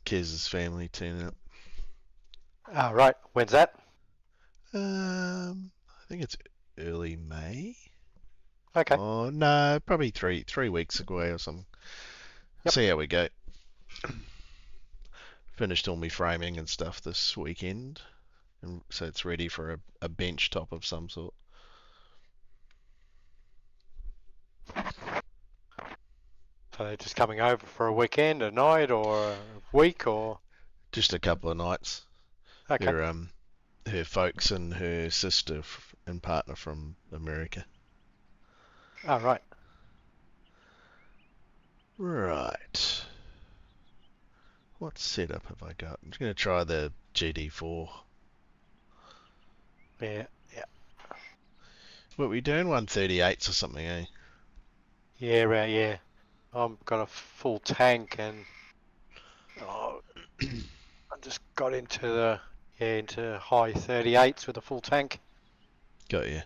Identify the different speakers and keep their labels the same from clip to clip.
Speaker 1: Kez's family turning up.
Speaker 2: Oh, right. When's that?
Speaker 1: I think it's early May.
Speaker 2: Okay.
Speaker 1: Oh no, probably three weeks away or something.
Speaker 2: Yep.
Speaker 1: See how we go. Finished all my framing and stuff this weekend, and so it's ready for a bench top of some sort.
Speaker 2: So they're just coming over for a weekend, a night, or a week, or
Speaker 1: Just a couple of nights.
Speaker 2: okay.
Speaker 1: Her folks and her sister and partner from America.
Speaker 2: Oh, right.
Speaker 1: Right. What setup have I got? I'm just going to try the GD4.
Speaker 2: Yeah. Yeah.
Speaker 1: What were we doing? 138s or something, eh?
Speaker 2: Yeah. Right. Yeah. I've got a full tank, and oh, I just got into high 38s with a full tank.
Speaker 1: Got you.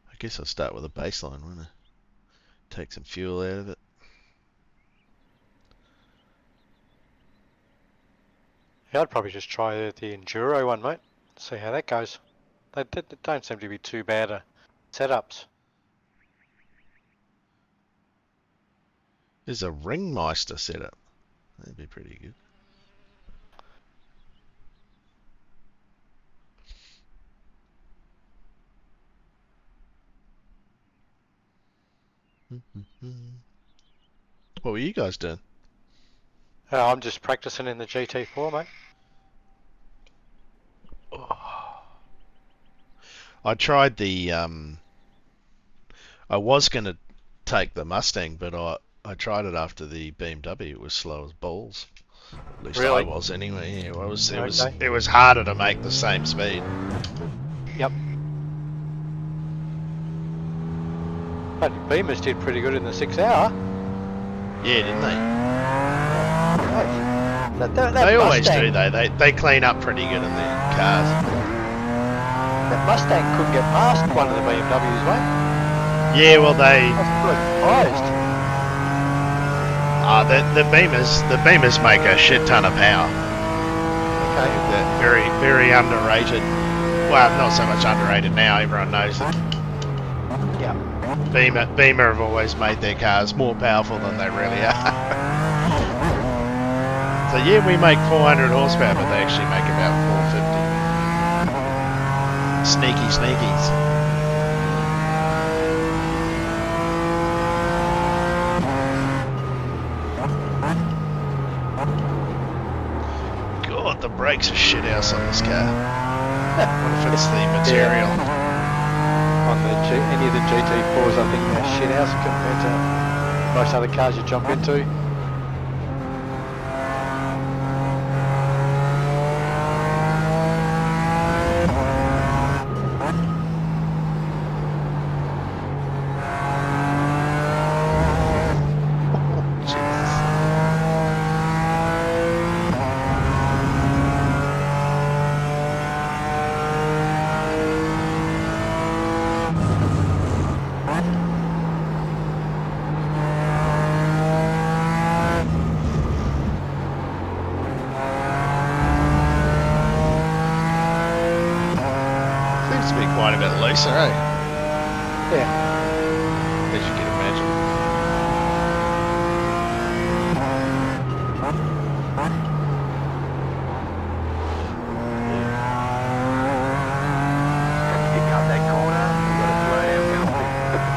Speaker 1: I guess I'll start with a baseline, won't I? Take some fuel out of it.
Speaker 2: Yeah, I'd probably just try the Enduro one, mate. See how that goes. They don't seem to be too bad setups.
Speaker 1: There's a Ringmeister setup. That'd be pretty good. What were you guys doing?
Speaker 2: I'm just practicing in the GT4, mate.
Speaker 1: I tried the I was going to take the Mustang, but I tried it after the BMW. It was slow as balls. At least I
Speaker 2: Really?
Speaker 1: was anyway. Yeah,
Speaker 2: Okay.
Speaker 1: it was harder to make the same speed.
Speaker 2: Yep. But Beamers did pretty good in the 6 hour.
Speaker 1: Yeah, didn't they?
Speaker 2: That
Speaker 1: They always
Speaker 2: Mustang,
Speaker 1: do though. They clean up pretty good in their cars.
Speaker 2: That Mustang couldn't get past one of the BMWs, mate.
Speaker 1: Yeah, well
Speaker 2: I was really surprised.
Speaker 1: the Beamers make a shit ton of power.
Speaker 2: Okay.
Speaker 1: They're very underrated. Well, not so much underrated now. Everyone knows it.
Speaker 2: Yeah.
Speaker 1: Beamer have always made their cars more powerful than they really are. So yeah, we make 400 horsepower, but they actually make about 450. Sneakies. God, the brakes are shit house on this car. What if it's the material?
Speaker 2: On any of the GT4s, I think they're shit house compared to most other cars you jump into.
Speaker 1: Seems to be quite a bit looser, eh?
Speaker 2: Yeah.
Speaker 1: As you can imagine.
Speaker 3: Kick out that corner. We've got a slow down penalty.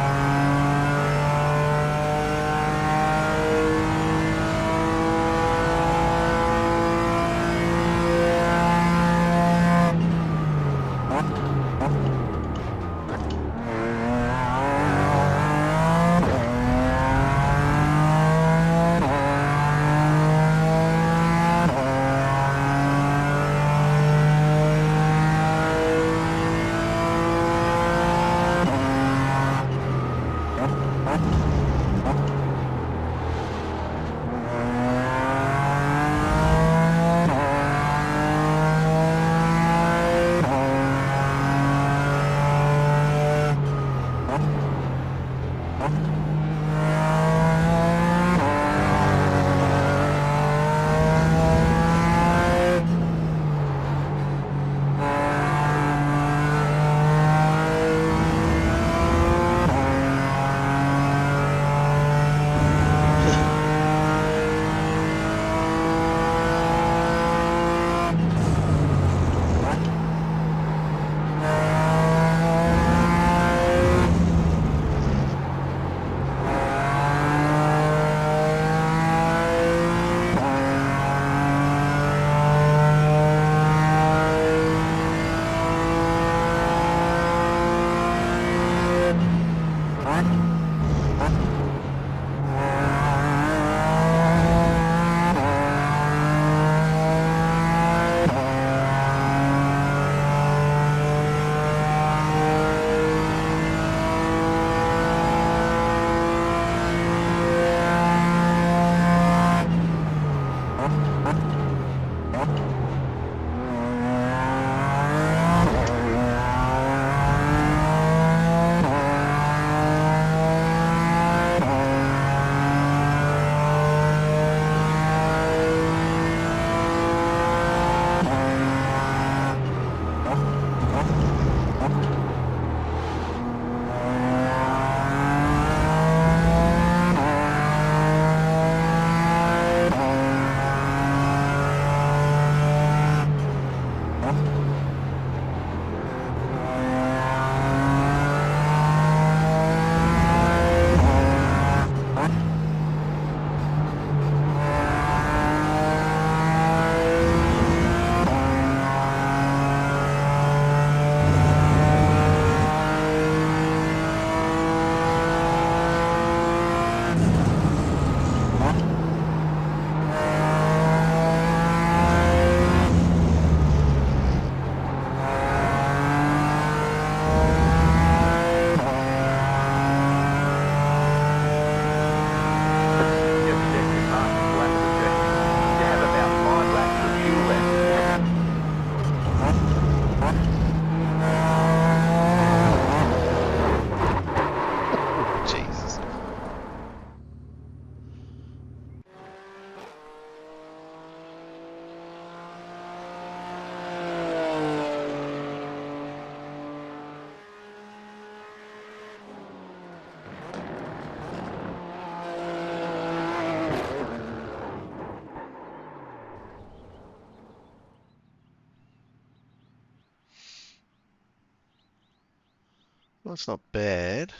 Speaker 1: Well, it's not bad.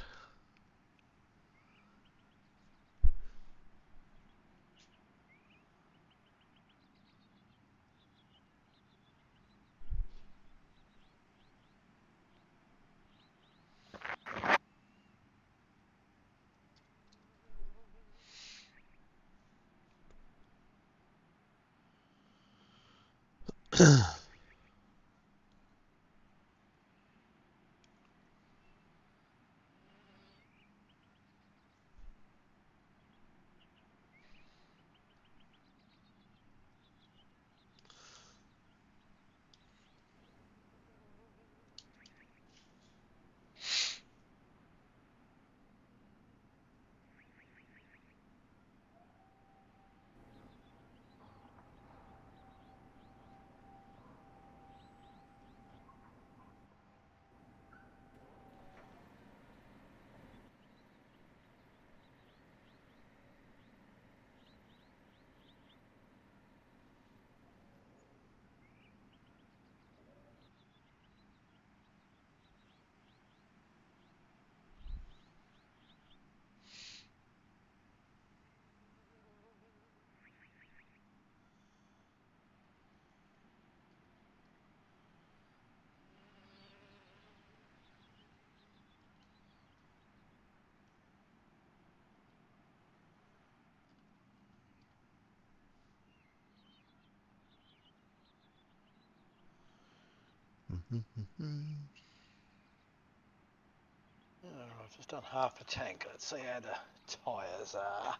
Speaker 2: I've just done half a tank. Let's see how the tyres are.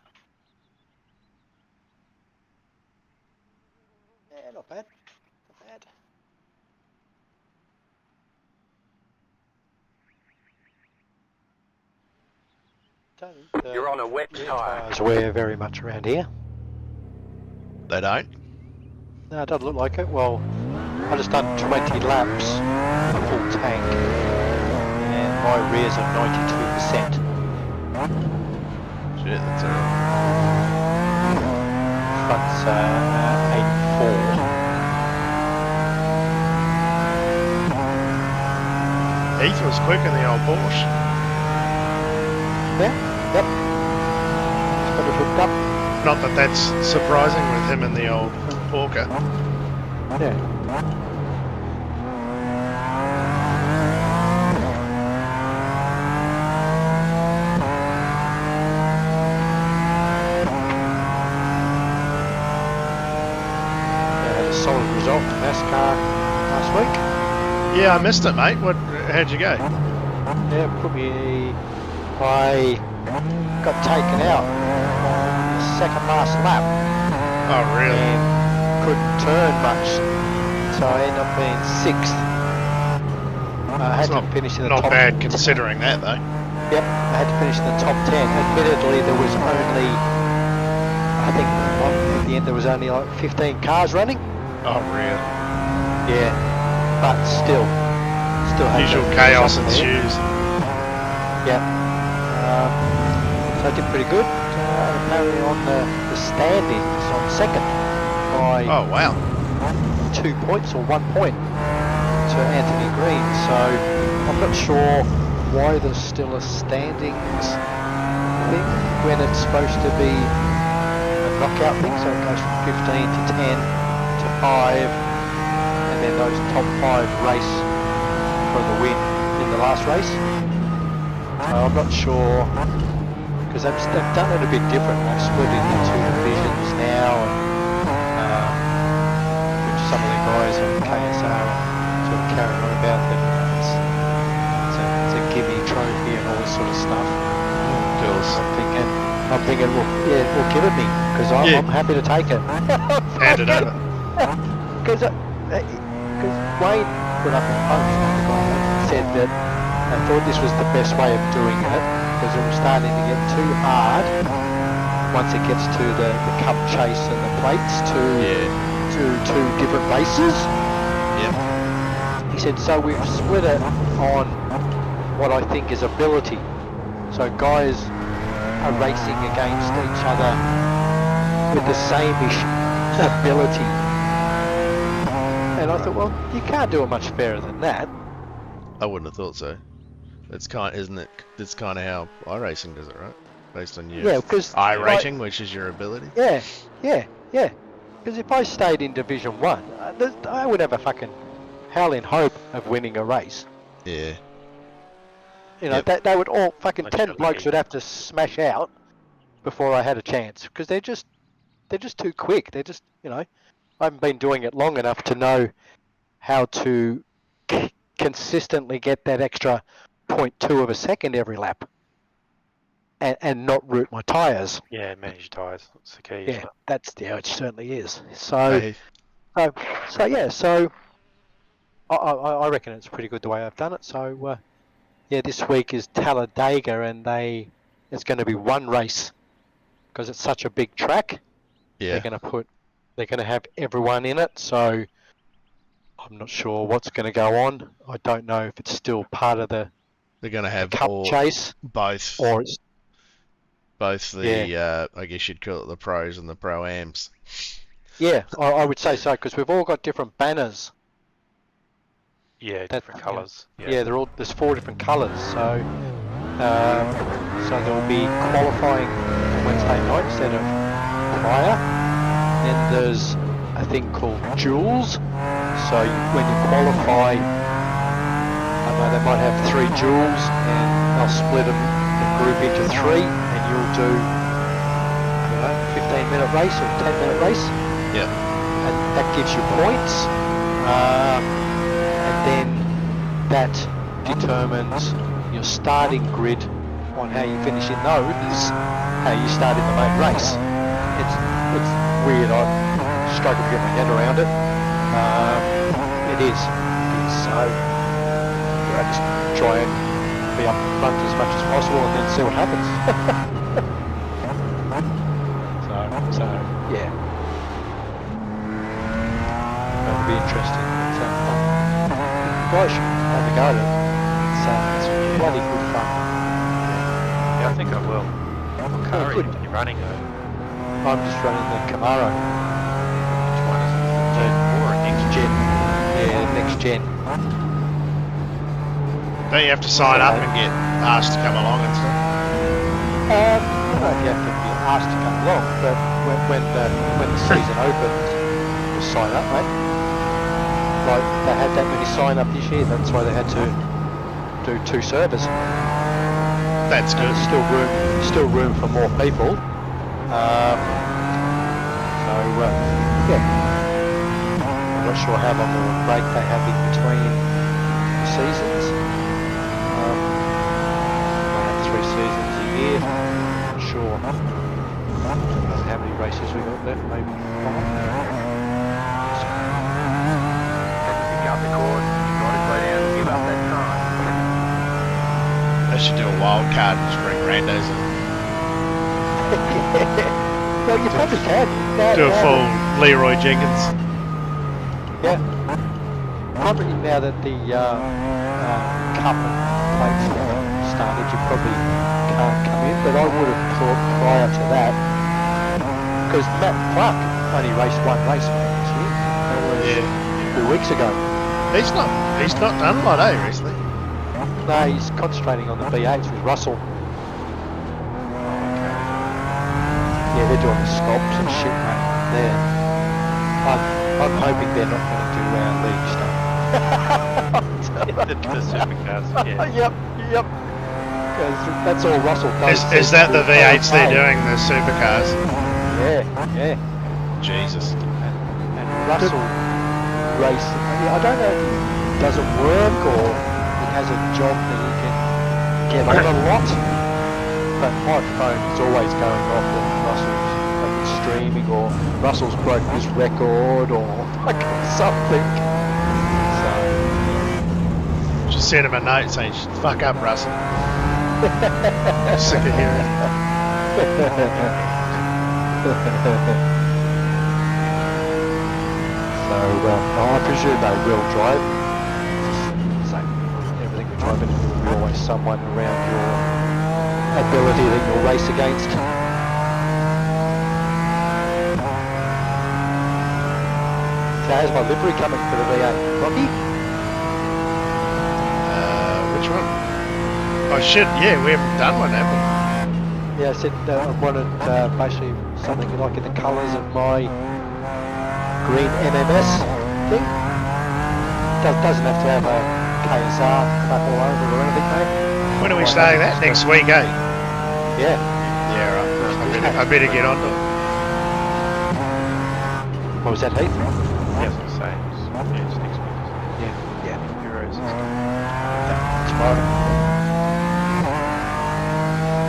Speaker 2: Yeah, not bad. Not bad.
Speaker 3: You're on a wet
Speaker 2: rear
Speaker 3: tyre.
Speaker 2: tyres wear very much around here.
Speaker 1: They don't?
Speaker 2: No, it doesn't look like it. Well, I just done 20 laps, a full tank, and my rears are 92%.
Speaker 1: Shit, that's alright.
Speaker 2: Front's 84.
Speaker 4: Heath was quick in the old Porsche.
Speaker 2: Yeah, yep. Just got it hooked up.
Speaker 4: Not that that's surprising with him in the old Porker.
Speaker 2: Yeah. Had a solid result in NASCAR last week.
Speaker 4: Yeah, I missed it, mate. How'd you go?
Speaker 2: Yeah, put me. I got taken out on the second last lap
Speaker 4: Oh, really?
Speaker 2: and couldn't turn much, so I ended up being sixth. I had
Speaker 4: It's
Speaker 2: to finish in the
Speaker 4: Not
Speaker 2: top.
Speaker 4: bad considering that, though.
Speaker 2: Yep, I had to finish in the top 10. Admittedly, there was only, I think at the end there was only like 15 cars running.
Speaker 4: Oh, really?
Speaker 2: Yeah, but still had
Speaker 4: Usual
Speaker 2: the
Speaker 4: chaos
Speaker 2: result there.
Speaker 4: ensues.
Speaker 2: Yeah. So I did pretty good. Apparently on the standings, I'm second by
Speaker 4: Oh, wow.
Speaker 2: 2 points or 1 point to Anthony Green. So I'm not sure why there's still a standings thing when it's supposed to be a knockout thing. So it goes from 15 to 10 to 5, and then those top 5 race for the win in the last race. So I'm not sure, because they've done it a bit different. They've split it into 2 divisions now, and which some of the guys on KSR are sort of carrying on about that it's a gimme trophy and all this sort of stuff.
Speaker 1: Girls.
Speaker 2: I'm thinking, well, yeah, well, give it me, because
Speaker 4: Yeah.
Speaker 2: I'm happy to take it.
Speaker 4: Hand it over.
Speaker 2: Because Wayne put up a post and said that I thought this was the best way of doing it, because it was starting to get too hard once it gets to the cup chase and the plates to two different races.
Speaker 1: Yep.
Speaker 2: He said, so we've split it on what I think is ability. So guys are racing against each other with the same-ish ability. And I thought, well, you can't do it much fairer than that.
Speaker 1: I wouldn't have thought so. It's kind, isn't it? It's kind of how iRacing does it, right? Based on your
Speaker 2: Yeah, because
Speaker 1: I rating, which is your ability.
Speaker 2: yeah, yeah, yeah. Because if I stayed in Division 1, I would have a fucking howling hope of winning a race.
Speaker 1: Yeah.
Speaker 2: You know,
Speaker 1: Yep.
Speaker 2: they would all fucking
Speaker 3: Unless
Speaker 2: 10
Speaker 3: you're
Speaker 2: blokes
Speaker 3: lucky.
Speaker 2: would have to smash out before I had a chance. Because they're just too quick. They're just, you know, I haven't been doing it long enough to know how to consistently get that extra 0.2 of a second every lap. And not root my tyres.
Speaker 3: Yeah, manage your tyres. That's the key,
Speaker 2: Yeah,
Speaker 3: isn't it?
Speaker 2: it certainly is. So,
Speaker 1: Hey,
Speaker 2: so I reckon it's pretty good the way I've done it. So, yeah, this week is Talladega, and it's going to be one race because it's such a big track.
Speaker 1: yeah.
Speaker 2: They're going to have everyone in it. So, I'm not sure what's going to go on. I don't know if it's still part of the
Speaker 1: They're gonna have
Speaker 2: cup
Speaker 1: all
Speaker 2: chase
Speaker 1: both
Speaker 2: or it's
Speaker 1: the I guess you'd call it the pros and the pro-ams.
Speaker 2: yeah. I would say so because we've all got different banners.
Speaker 3: Yeah,
Speaker 2: That-
Speaker 3: different colours.
Speaker 2: Yeah, there's 4 different colours. So there'll be qualifying on Wednesday night instead of prior. Then there's a thing called duels. So when you qualify, I know they might have 3 duels, and they'll split them the group into 3, and you'll do I don't know 15-minute race or 10-minute race.
Speaker 1: Yeah.
Speaker 2: And that gives you points. And then that determines your starting grid on how you finish in those, how you start in the main race. It's weird. I struggle to get my head around it. It is. So I just try and be up front as much as possible and then see what happens. so yeah. That'll be interesting. Guys should have a go at it. It's bloody good fun.
Speaker 3: Yeah, I think I will. What car are
Speaker 2: good.
Speaker 3: you running though?
Speaker 2: I'm just running the Camaro.
Speaker 3: Which one is it? Gen 4 or next gen?
Speaker 2: Yeah, next gen.
Speaker 4: Don't you have to sign up and get asked to come along and stuff?
Speaker 2: I don't know if you have to be asked to come along, but when the season opens, just sign up, mate. Like they had that many sign up this year, that's why they had to do 2 servers.
Speaker 4: That's
Speaker 2: And
Speaker 4: good.
Speaker 2: there's still room for more people. Yeah. I'm not sure how long of a break they have in between the seasons. They have 3 seasons a year. Not sure how many races we got left. Maybe 5.
Speaker 3: Pick up the cord. You got to slow down and give up that time.
Speaker 4: They should do a wild card and just bring randos in.
Speaker 2: Well, you probably can.
Speaker 4: Do a full Leroy Jenkins.
Speaker 2: Yeah. Probably now that the cup and plates have started, you probably can't come in. But I would have thought prior to that, because Matt Clark only raced 1 race this year. That was
Speaker 4: Yeah.
Speaker 2: 2 weeks ago.
Speaker 4: He's not done a lot, recently.
Speaker 2: No, he's concentrating on the V8s with Russell. Yeah, they're doing the sculpts and shit, mate. I'm hoping they're not going to do our league stuff.
Speaker 3: The supercars, yeah.
Speaker 2: Yep. Because that's all Russell does.
Speaker 4: Is that the V8s they're
Speaker 2: Okay.
Speaker 4: doing, the supercars?
Speaker 2: Yeah.
Speaker 4: Jesus.
Speaker 2: And Russell race. I don't know if he doesn't work or he has a job that he can get on a lot. But my phone is always going off that Russell's fucking streaming or Russell's broke his record or fucking something. So
Speaker 4: Just send him a note saying, fuck up, Russell. Sick of hearing.
Speaker 2: I presume they will drive. Same, everything we drive in, there will be always someone around your ability that you'll race against. So how's my livery coming for the V8? Rocky?
Speaker 4: Which one? Oh shit, yeah, we haven't done one, have
Speaker 2: Yeah, I said I wanted basically something like in the colours of my green MMS thing. Doesn't have to have a KSR clap all over it or anything, mate.
Speaker 4: we? When are we
Speaker 2: Quite
Speaker 4: starting
Speaker 2: happy
Speaker 4: that?
Speaker 2: just
Speaker 4: Next week, eh?
Speaker 2: Yeah.
Speaker 4: Yeah, right. I better get on to it.
Speaker 2: What was that, Heath?
Speaker 3: Yes, I say. Yeah, it's next week.
Speaker 2: Yeah.
Speaker 3: Euros and stuff.
Speaker 2: Tomorrow.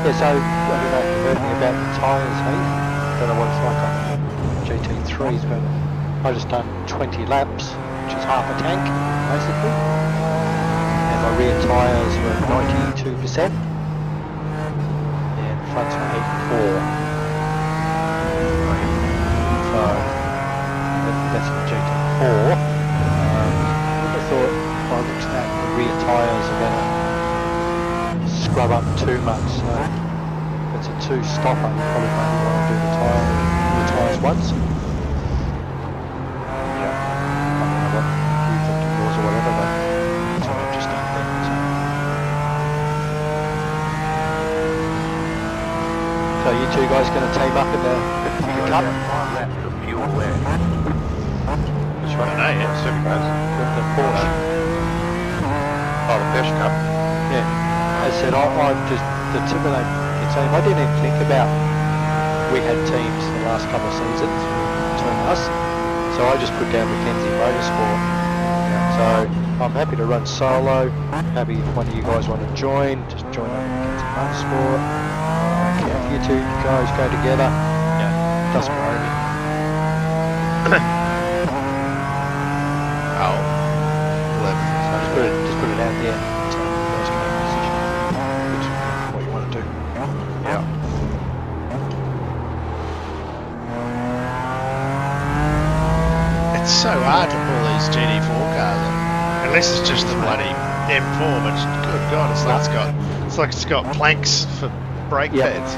Speaker 2: Yeah, so I don't know if you heard me about the tyres, Heath. Don't know what it's like on the GT3s, but I just done 20 laps, which is half a tank, basically. And my rear tyres were 92%. And the fronts were 84. So that's the GT4. I thought by looks at the rear tyres are going to scrub up too much. So if it's a two-stopper, you probably maybe want to do the tyres once. Yeah. I don't know what you think it was or whatever, but that's what I've just done then. So you two guys going to team up in the cup?
Speaker 3: 5 laps of fuel there.
Speaker 2: Which
Speaker 4: I
Speaker 2: one?
Speaker 4: don't know yet.
Speaker 3: Supercars.
Speaker 2: The Porsche.
Speaker 3: Oh, the Porsche Cup.
Speaker 2: Yeah. As I said, I just, the team, I didn't even think about, we had teams the last couple of seasons between us, so I just put down Mackenzie Motorsport. So I'm happy to run solo, happy if one of you guys want to join, just join up with Mackenzie Motorsport. I don't care if you two guys go together, doesn't worry me.
Speaker 4: Oh. 11.
Speaker 2: So just put it out there, so you guys can make a decision what you want to do.
Speaker 3: Yeah.
Speaker 4: It's so hard to pull these GT4 cars up. Unless it's just the bloody M4, but good god, it's like it's got planks for brake
Speaker 2: Yep.
Speaker 4: pads.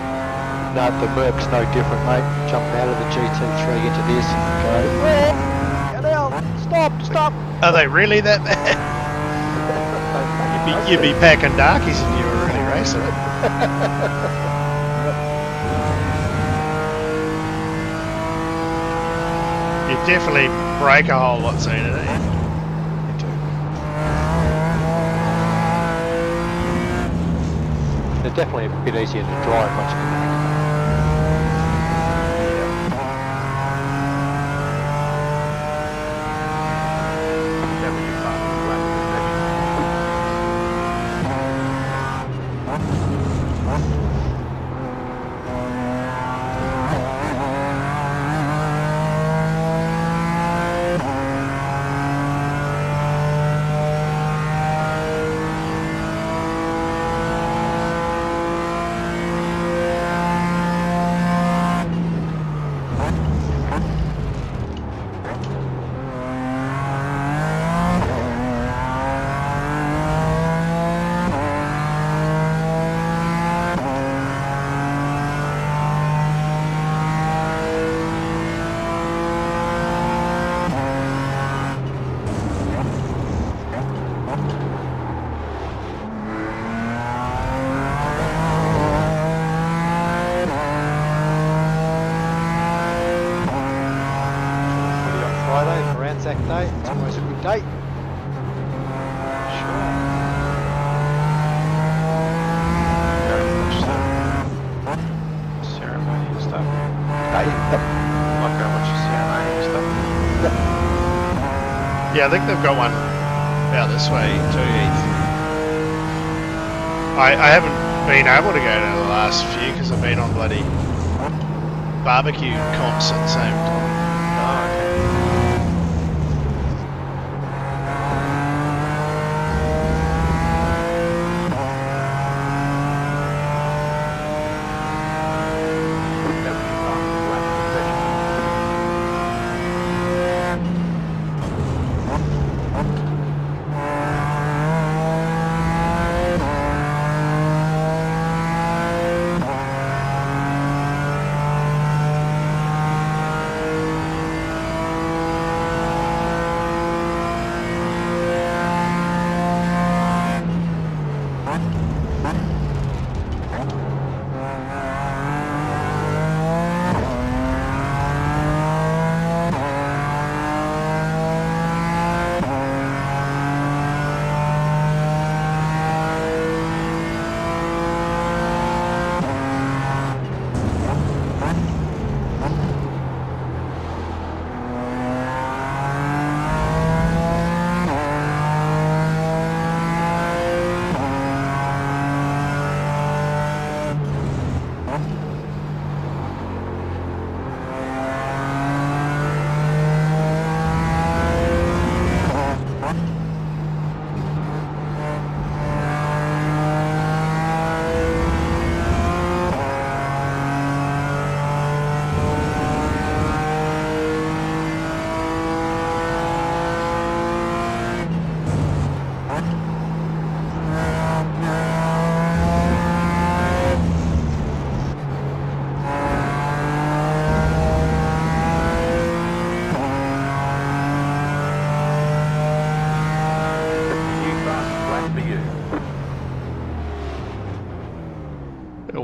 Speaker 2: No, the Merc's no different, mate. Jumping out of the GT3 into this and go, get out, stop.
Speaker 4: Are they really that bad? You'd be packing darkies if you were really racing it. You definitely brake a whole lot sooner, don't you?
Speaker 2: They're definitely a bit easier to drive once you get back.
Speaker 3: That would be fun. Lap
Speaker 2: Friday for Anzac Day, it's always a good day.
Speaker 3: Sure. Go and watch the ceremony and stuff.
Speaker 2: Day.
Speaker 3: Might go and watch the ceremony and stuff.
Speaker 4: Yeah, I think they've got one out this way too, Heath. I haven't been able to go to the last few because I've been on bloody barbecue comps at the same time.
Speaker 3: Oh, okay. That would be fun. Lap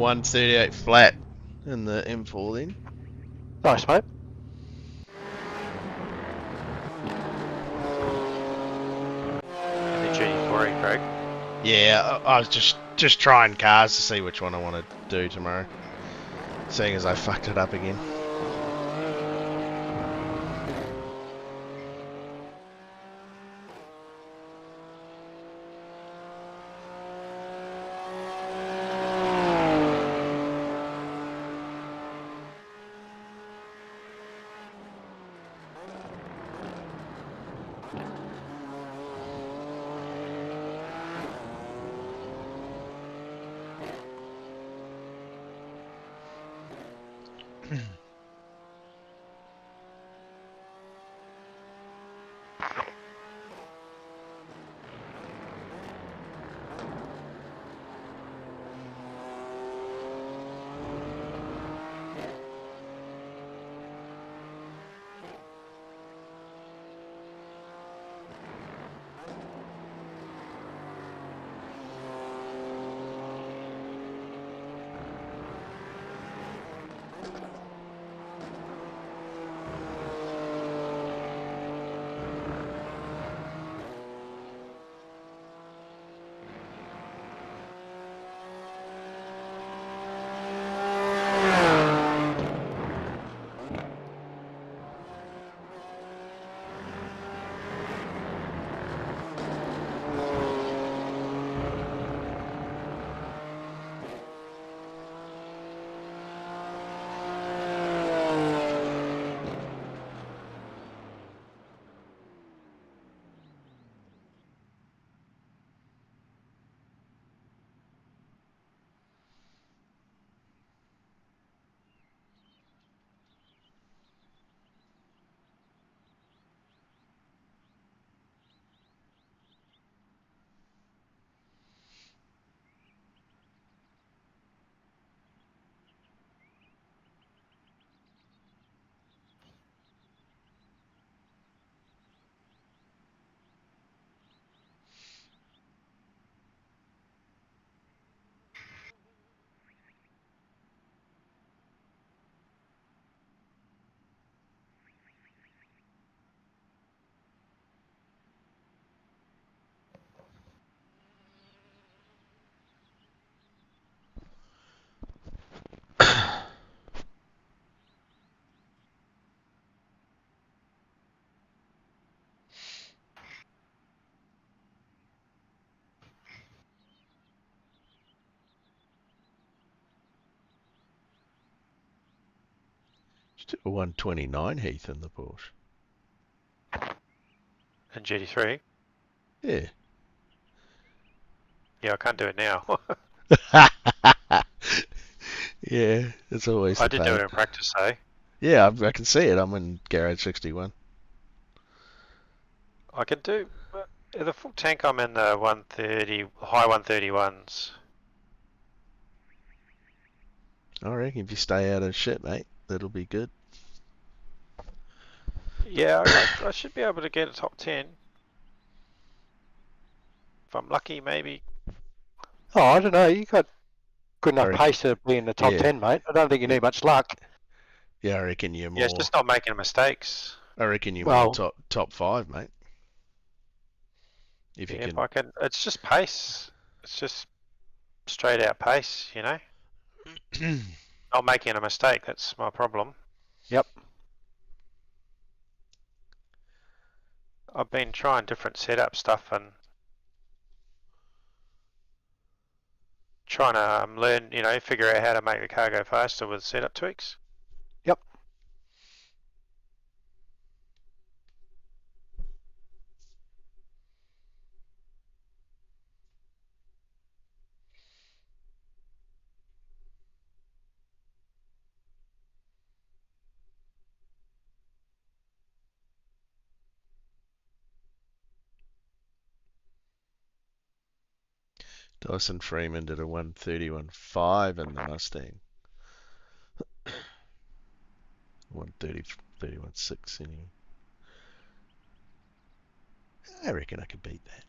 Speaker 1: 138 flat in the M4 then.
Speaker 2: Nice, mate.
Speaker 3: And the GT4, Craig.
Speaker 1: Yeah, I was just trying cars to see which one I want to do tomorrow. Seeing as I fucked it up again. Just do a 129 Heath in the Porsche.
Speaker 3: And GT3.
Speaker 1: Yeah.
Speaker 3: Yeah, I can't do it now.
Speaker 1: Yeah, it's always
Speaker 3: I
Speaker 1: the
Speaker 3: did do
Speaker 1: pain.
Speaker 3: it in practice, though.
Speaker 1: Yeah, I can see it. I'm in Garage 61.
Speaker 3: I can do the full tank. I'm in the 130, high 131s.
Speaker 1: I reckon if you stay out of shit, mate, that'll be good.
Speaker 3: Yeah, I should be able to get a top 10. If I'm lucky, maybe.
Speaker 2: Oh, I don't know. You got good
Speaker 1: I
Speaker 2: enough
Speaker 1: reckon,
Speaker 2: pace to be in the top
Speaker 1: yeah,
Speaker 2: 10, mate. I don't think you need much luck.
Speaker 1: yeah. I reckon you're
Speaker 3: Yeah, it's
Speaker 1: more.
Speaker 3: just not making mistakes.
Speaker 1: I reckon you're more
Speaker 2: Well,
Speaker 1: top five, mate. If you
Speaker 3: Yeah, if
Speaker 1: can.
Speaker 3: I can, it's just pace. It's just straight out pace, you know? Not making a mistake, that's my problem.
Speaker 2: yep.
Speaker 3: I've been trying different setup stuff and trying to learn, figure out how to make the car go faster with setup tweaks.
Speaker 2: Yep.
Speaker 1: Dyson Freeman did a 131.5 in the Mustang. 130, anyway. I reckon I could beat that.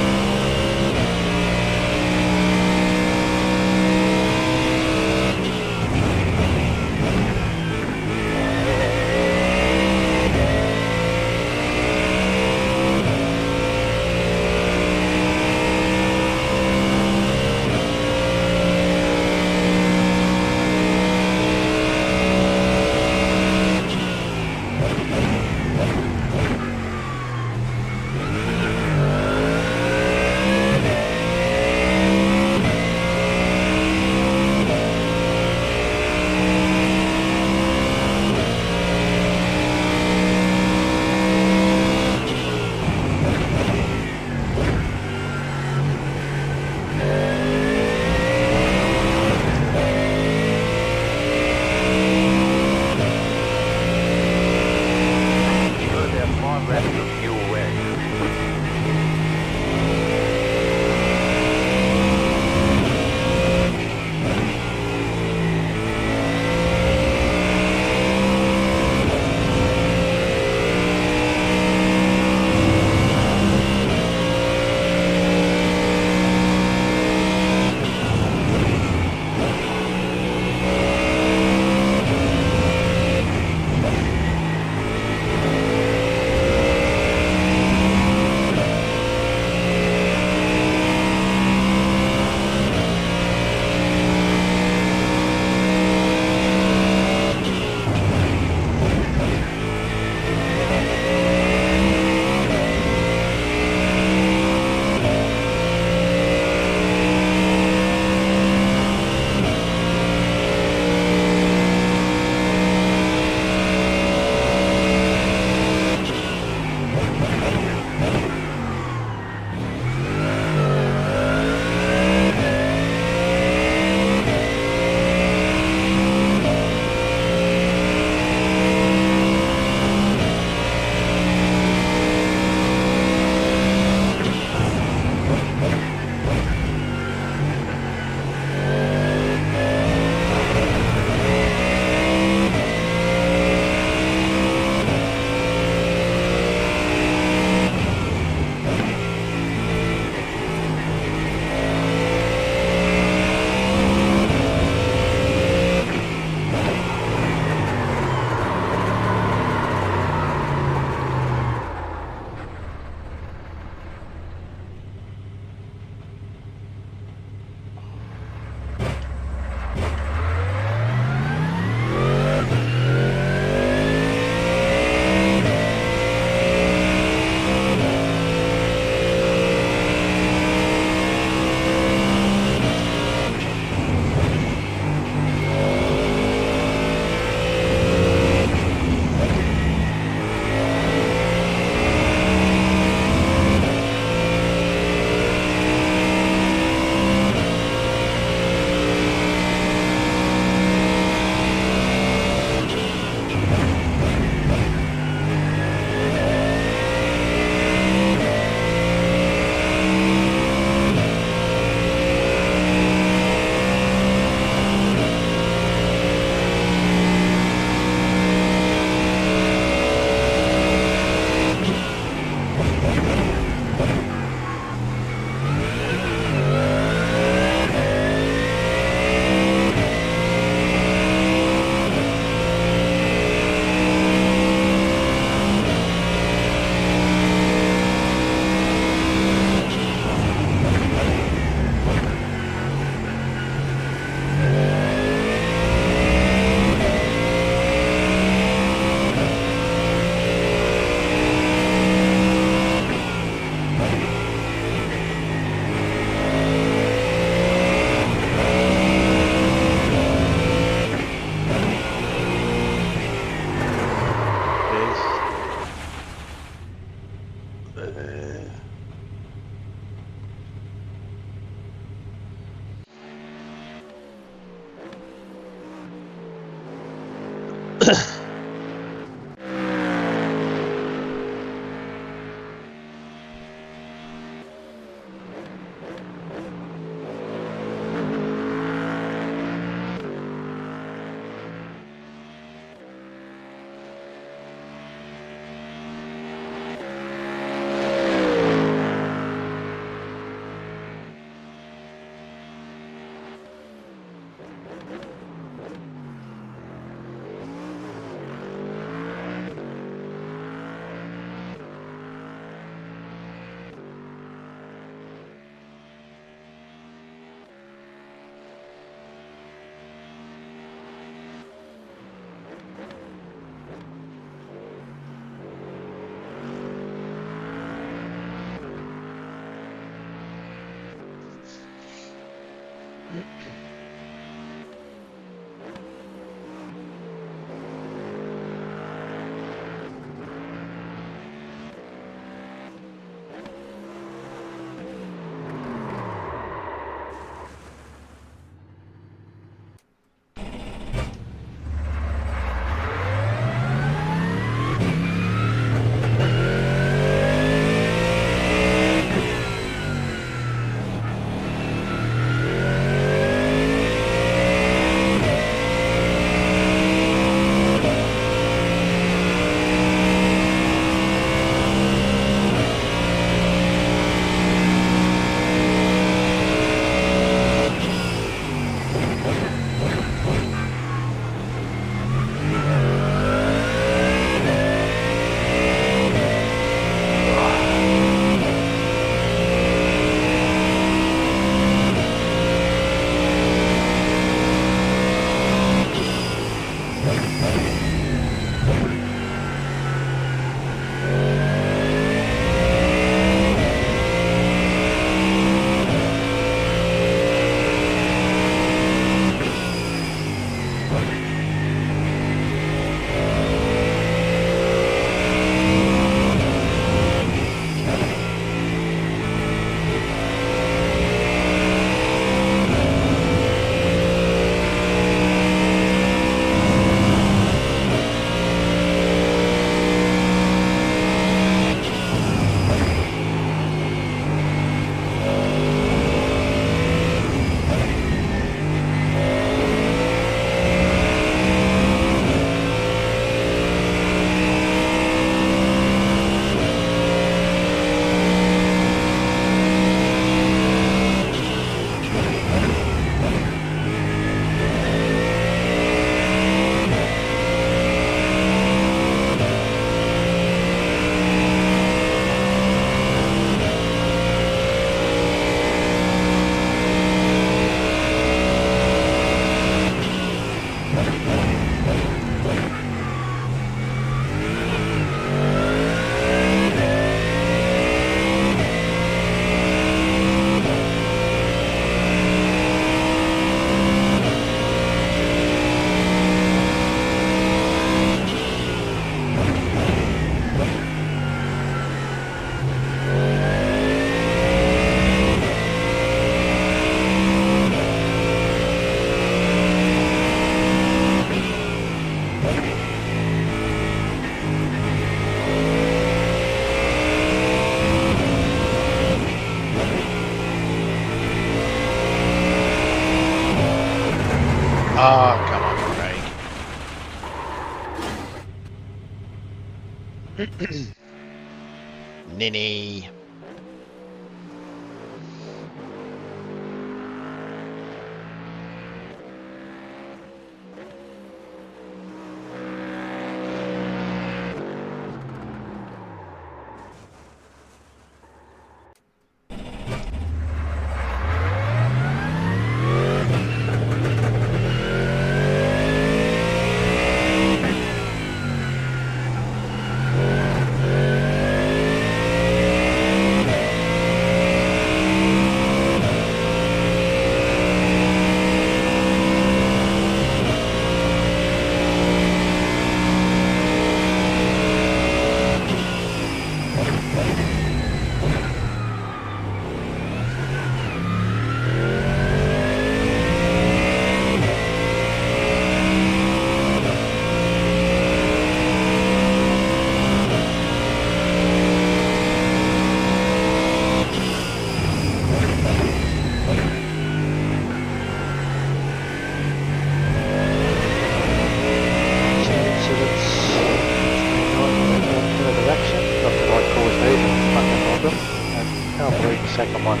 Speaker 2: can't believe the second one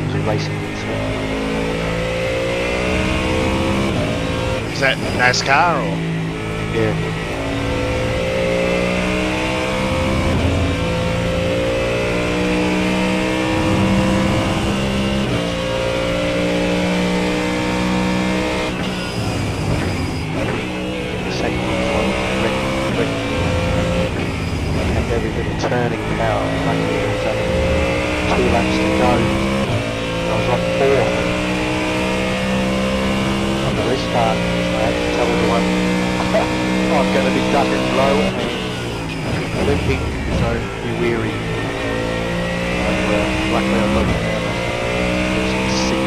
Speaker 2: was a racing incident.
Speaker 1: Is that NASCAR or?
Speaker 2: Yeah. The second one had every little turning power. Luckily there was only 2 laps to go. I was on 4 on the restart. So I had to tell everyone I'm going to be ducking low and limping, so be weary. And luckily I got it down to 6.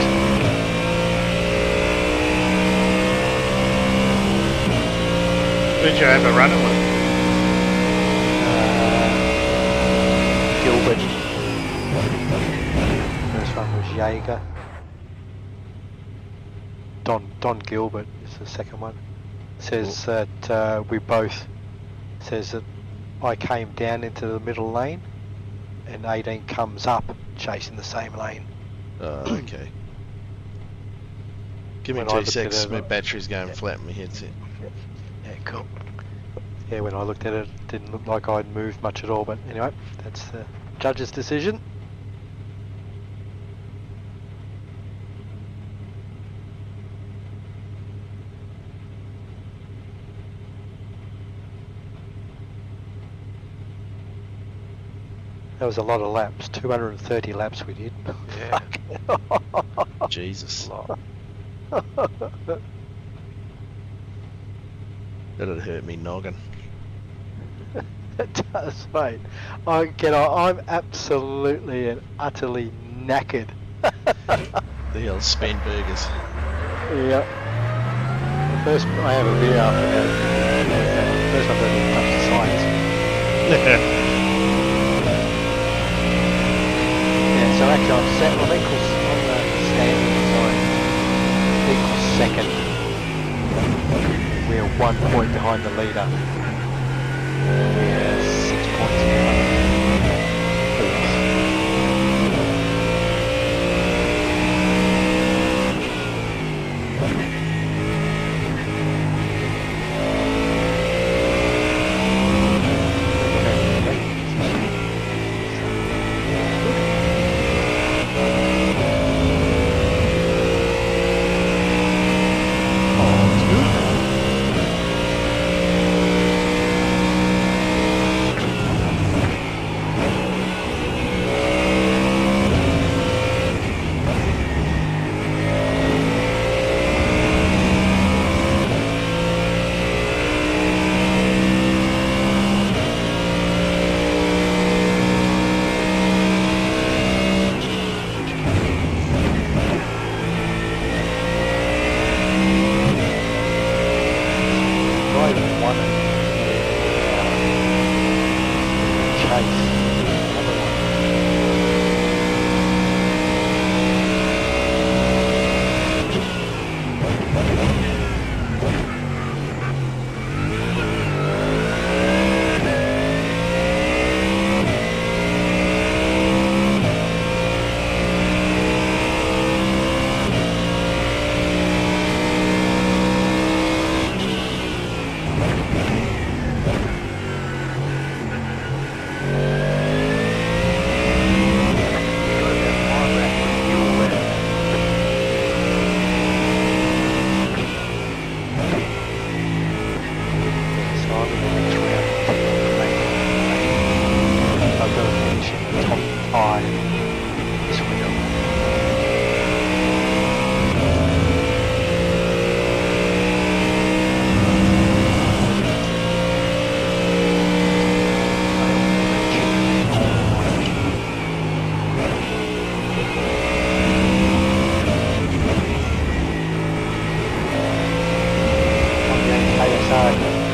Speaker 1: Who'd you have a run with?
Speaker 2: Gilbert. First one was Jaeger. Don Gilbert is the second one. Says that we both, says that I came down into the middle lane and 18 comes up chasing the same lane.
Speaker 1: Oh, okay. Give me
Speaker 2: When I
Speaker 1: 2
Speaker 2: looked at
Speaker 1: secs.
Speaker 2: it,
Speaker 1: My battery's going flat in my headset.
Speaker 2: Yeah, cool. Yeah, when I looked at it, it didn't look like I'd moved much at all, but anyway, that's the judge's decision. That was a lot of laps, 230 laps we did.
Speaker 3: Yeah.
Speaker 1: Jesus.
Speaker 3: Lot.
Speaker 1: That'd hurt me noggin.
Speaker 2: It does, mate. I'm absolutely and utterly knackered.
Speaker 1: The old spin burgers.
Speaker 2: Yeah. First, I have a beer after that. First, I'm going to touch the sides. Yeah, so actually, I'm set on equals on the standing side. Equals second. We're 1 point behind the leader. We're 6 points behind.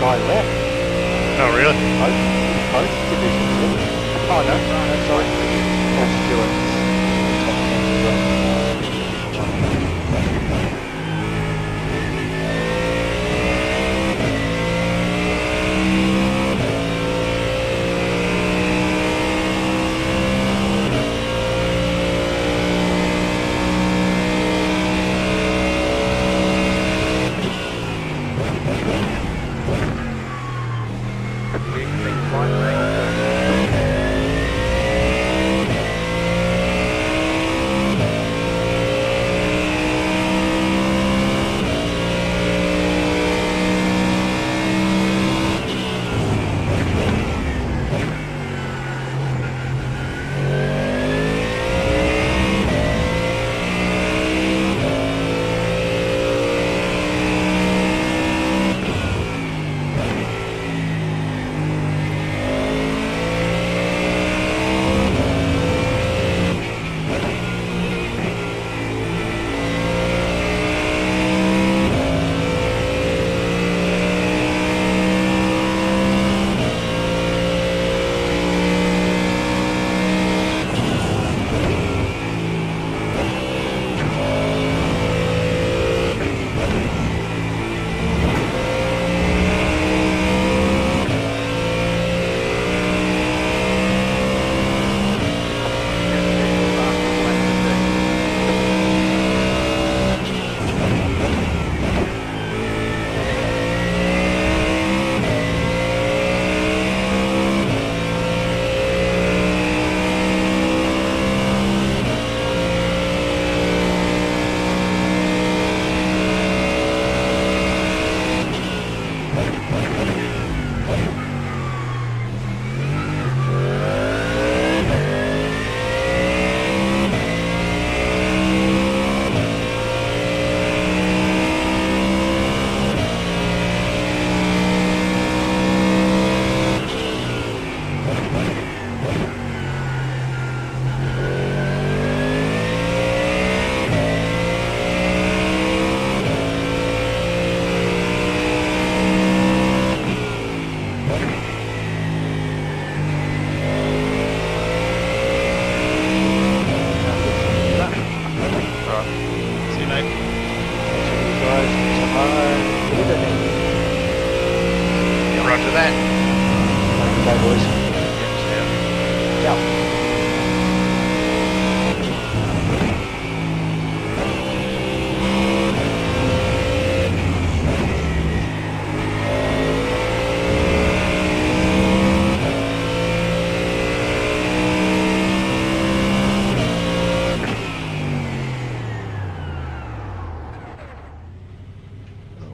Speaker 2: guy left.
Speaker 1: Oh, really?
Speaker 2: Both divisions. Oh no, sorry. That's boys.
Speaker 3: Yeah.
Speaker 2: Yep.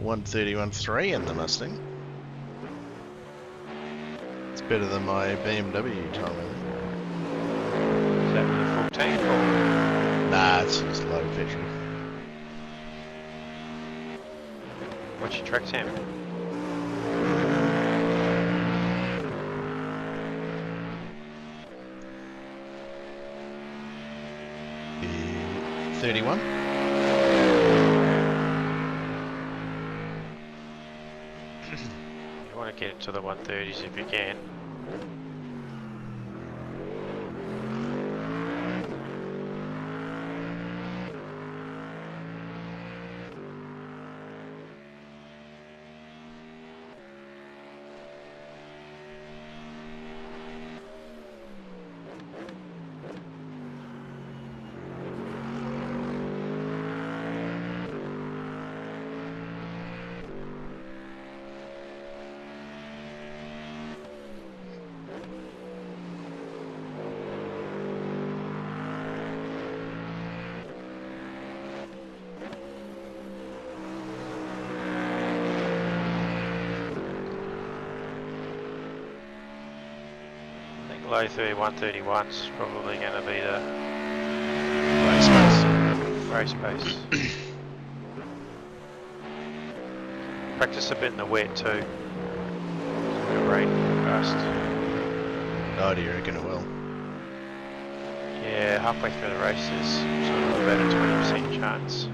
Speaker 1: One 1:31.3 in the Mustang. It's better than my BMW time, I think.
Speaker 3: Is that with a full tank or?
Speaker 1: Nah, it's just low petrol.
Speaker 3: What's your track time?
Speaker 1: The 31.
Speaker 3: You want to get into the 130s if you can. Low 131's probably going to be the race pace. Practice a bit in the wet too. It's going to rain fast.
Speaker 1: Oh, do you reckon it will?
Speaker 3: Yeah, halfway through the race there's sort of about a 20% chance.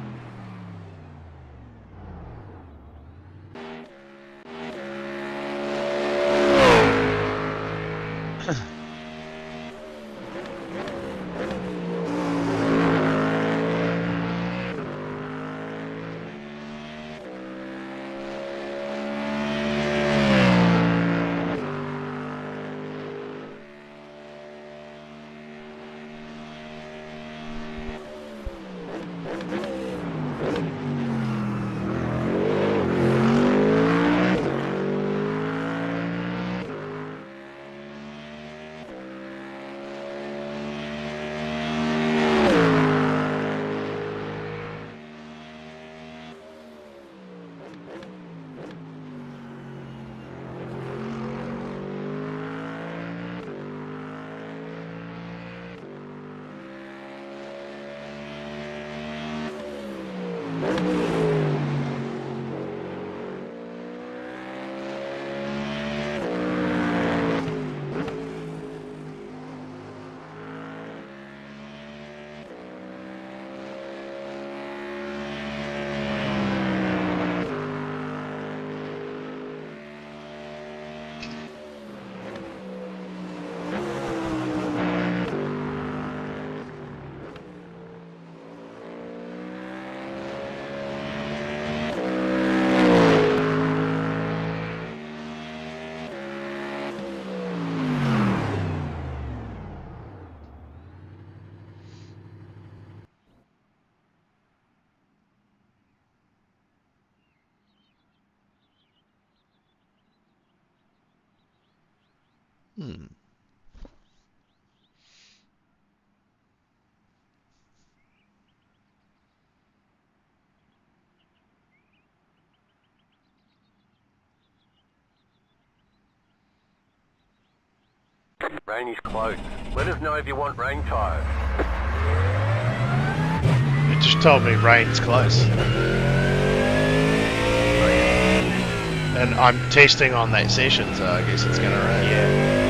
Speaker 1: Hmm.
Speaker 5: Rain is close. Let us know if you want rain tyres.
Speaker 1: It just told me rain's close. And I'm testing on that session, so I guess it's gonna rain.
Speaker 3: Yeah.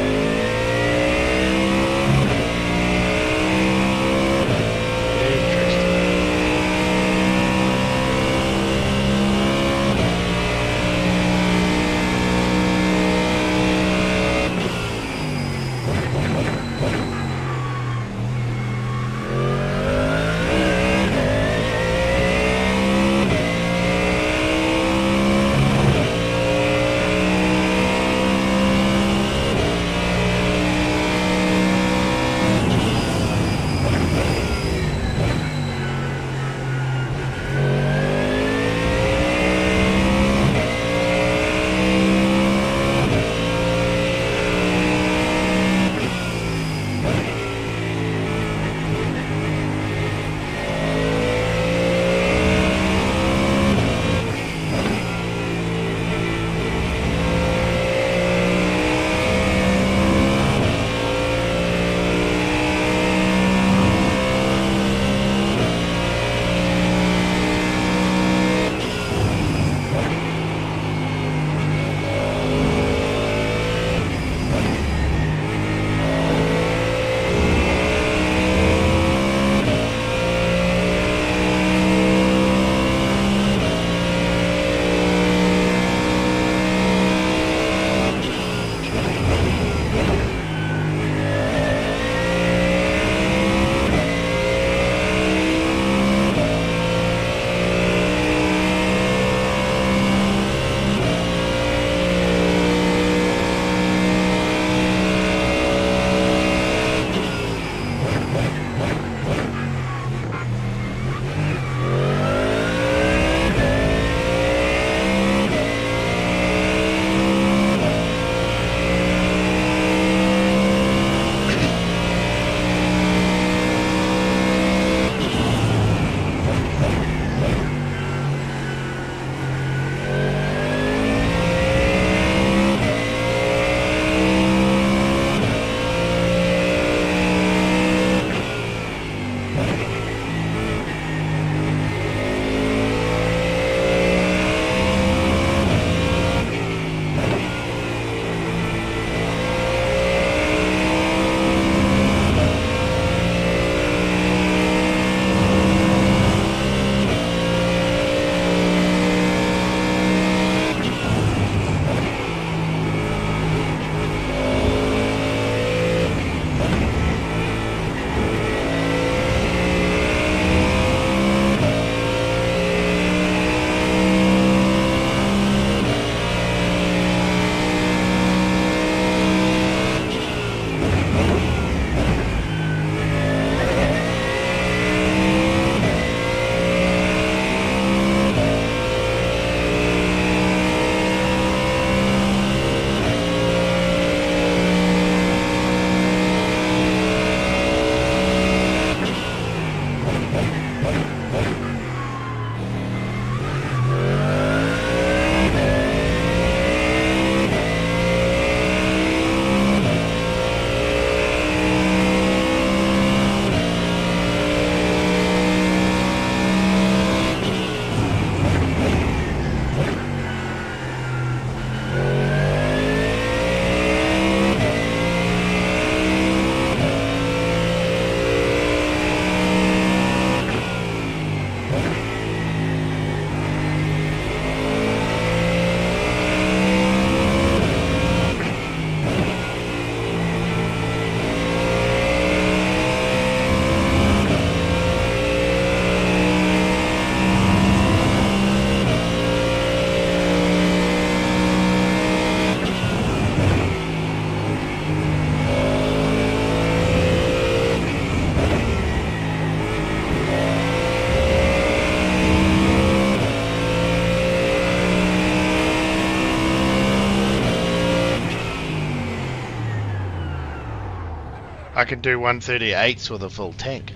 Speaker 1: can do 138s with a full tank.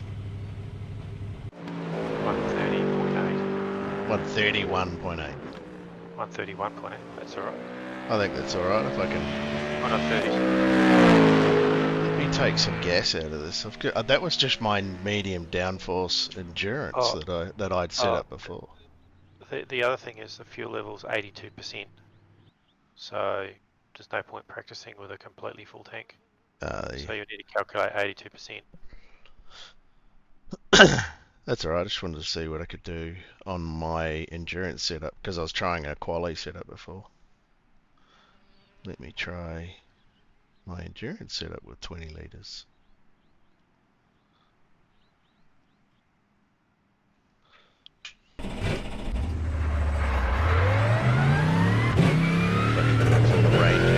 Speaker 3: 130.8.
Speaker 1: 131.8.
Speaker 3: 131.8. That's alright.
Speaker 1: I think that's alright if I can.
Speaker 3: Why not 30?
Speaker 1: Let me take some gas out of this. That was just my medium downforce endurance
Speaker 3: Oh.
Speaker 1: that I'd set
Speaker 3: Oh.
Speaker 1: up before.
Speaker 3: The other thing is the fuel level's 82%. So there's no point practicing with a completely full tank. So you need to calculate 82%.
Speaker 1: That's alright. I just wanted to see what I could do on my endurance setup because I was trying a quali setup before. Let me try my endurance setup with 20 litres. For the range.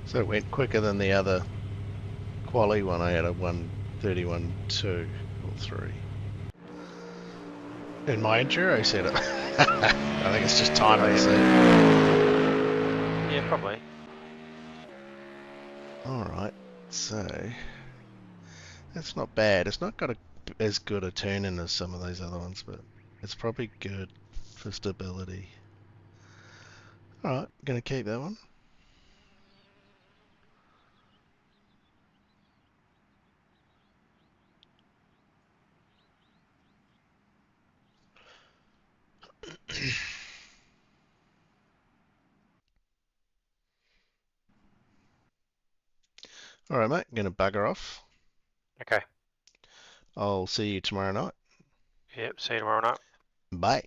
Speaker 1: So it went quicker than the other quali one. I had a 131.2 or 3. In my enduro setup. I think it's just time of the seat.
Speaker 3: Yeah, probably.
Speaker 1: Alright, so that's not bad. It's not got as good a turn in as some of those other ones, but it's probably good for stability. Alright, gonna keep that one. Alright mate, gonna bugger off.
Speaker 3: Okay.
Speaker 1: I'll see you tomorrow night.
Speaker 3: Yep, see you tomorrow night.
Speaker 1: Bye.